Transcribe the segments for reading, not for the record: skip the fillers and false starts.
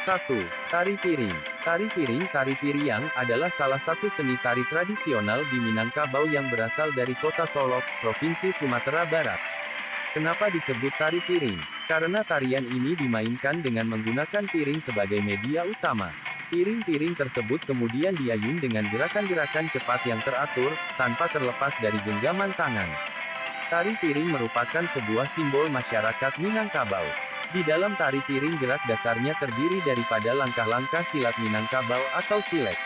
1. Tari piring. Tari piring Tari Piriang adalah salah satu seni tari tradisional di Minangkabau yang berasal dari kota Solok, Provinsi Sumatera Barat. Kenapa disebut tari piring? Karena tarian ini dimainkan dengan menggunakan piring sebagai media utama. Piring-piring tersebut kemudian diayun dengan gerakan-gerakan cepat yang teratur, tanpa terlepas dari genggaman tangan. Tari piring merupakan sebuah simbol masyarakat Minangkabau. Di dalam tari piring gerak dasarnya terdiri daripada langkah-langkah silat Minangkabau atau silek.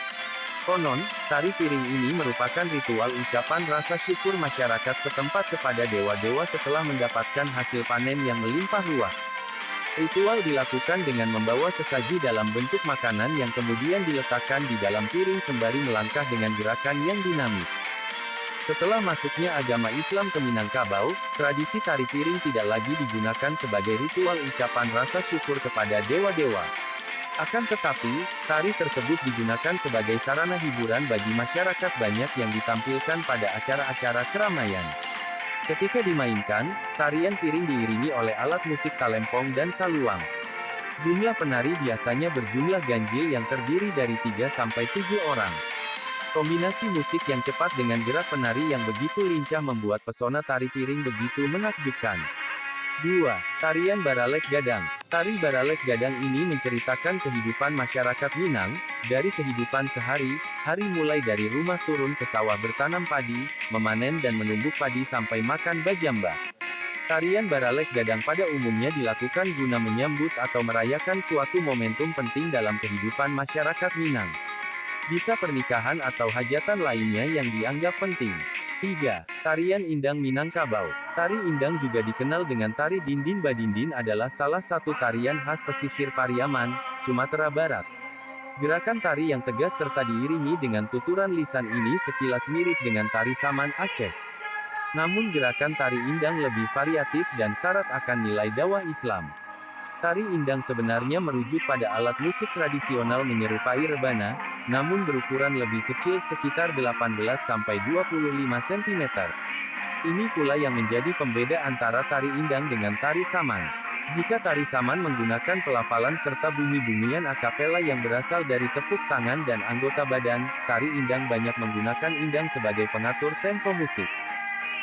Konon, tari piring ini merupakan ritual ucapan rasa syukur masyarakat setempat kepada dewa-dewa setelah mendapatkan hasil panen yang melimpah ruah. Ritual dilakukan dengan membawa sesaji dalam bentuk makanan yang kemudian diletakkan di dalam piring sembari melangkah dengan gerakan yang dinamis. Setelah masuknya agama Islam ke Minangkabau, tradisi tari piring tidak lagi digunakan sebagai ritual ucapan rasa syukur kepada dewa-dewa. Akan tetapi, tari tersebut digunakan sebagai sarana hiburan bagi masyarakat banyak yang ditampilkan pada acara-acara keramaian. Ketika dimainkan, tarian piring diiringi oleh alat musik talempong dan saluang. Jumlah penari biasanya berjumlah ganjil yang terdiri dari 3 sampai 7 orang. Kombinasi musik yang cepat dengan gerak penari yang begitu lincah membuat pesona tari piring begitu menakjubkan. 2. Tarian Baralek Gadang. Tari Baralek Gadang ini menceritakan kehidupan masyarakat Minang, dari kehidupan sehari-hari mulai dari rumah turun ke sawah bertanam padi, memanen dan menumbuk padi sampai makan bajamba. Tarian Baralek Gadang pada umumnya dilakukan guna menyambut atau merayakan suatu momentum penting dalam kehidupan masyarakat Minang. Bisa pernikahan atau hajatan lainnya yang dianggap penting. 3. Tarian Indang Minangkabau. Tari Indang juga dikenal dengan tari Dindin Badindin adalah salah satu tarian khas pesisir Pariaman, Sumatera Barat. Gerakan tari yang tegas serta diiringi dengan tuturan lisan ini sekilas mirip dengan tari Saman Aceh. Namun gerakan tari Indang lebih variatif dan syarat akan nilai dakwah Islam. Tari Indang sebenarnya merujuk pada alat musik tradisional menyerupai rebana, namun berukuran lebih kecil sekitar 18-25 cm. Ini pula yang menjadi pembeda antara tari Indang dengan tari Saman. Jika tari Saman menggunakan pelafalan serta bunyi-bunyian akapela yang berasal dari tepuk tangan dan anggota badan, tari Indang banyak menggunakan indang sebagai pengatur tempo musik.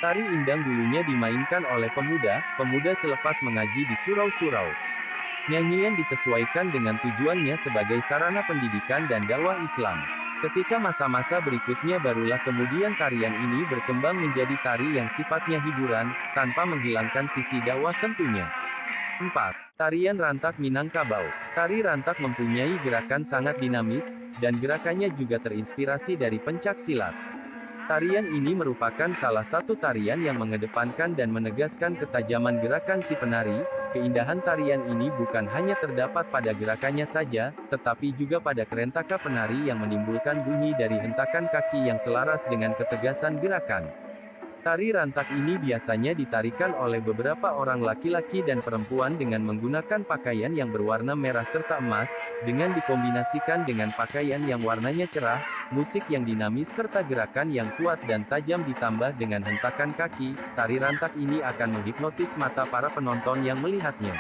Tari Indang dulunya dimainkan oleh pemuda selepas mengaji di surau-surau. Nyanyian disesuaikan dengan tujuannya sebagai sarana pendidikan dan dakwah Islam. Ketika masa-masa berikutnya barulah kemudian tarian ini berkembang menjadi tari yang sifatnya hiburan, tanpa menghilangkan sisi dakwah tentunya. 4. Tarian Rantak Minangkabau. Tari rantak mempunyai gerakan sangat dinamis, dan gerakannya juga terinspirasi dari pencak silat. Tarian ini merupakan salah satu tarian yang mengedepankan dan menegaskan ketajaman gerakan si penari. Keindahan tarian ini bukan hanya terdapat pada gerakannya saja, tetapi juga pada kerentaka penari yang menimbulkan bunyi dari hentakan kaki yang selaras dengan ketegasan gerakan. Tari rantak ini biasanya ditarikan oleh beberapa orang laki-laki dan perempuan dengan menggunakan pakaian yang berwarna merah serta emas, dengan dikombinasikan dengan pakaian yang warnanya cerah, musik yang dinamis serta gerakan yang kuat dan tajam ditambah dengan hentakan kaki. Tari rantak ini akan menghipnotis mata para penonton yang melihatnya.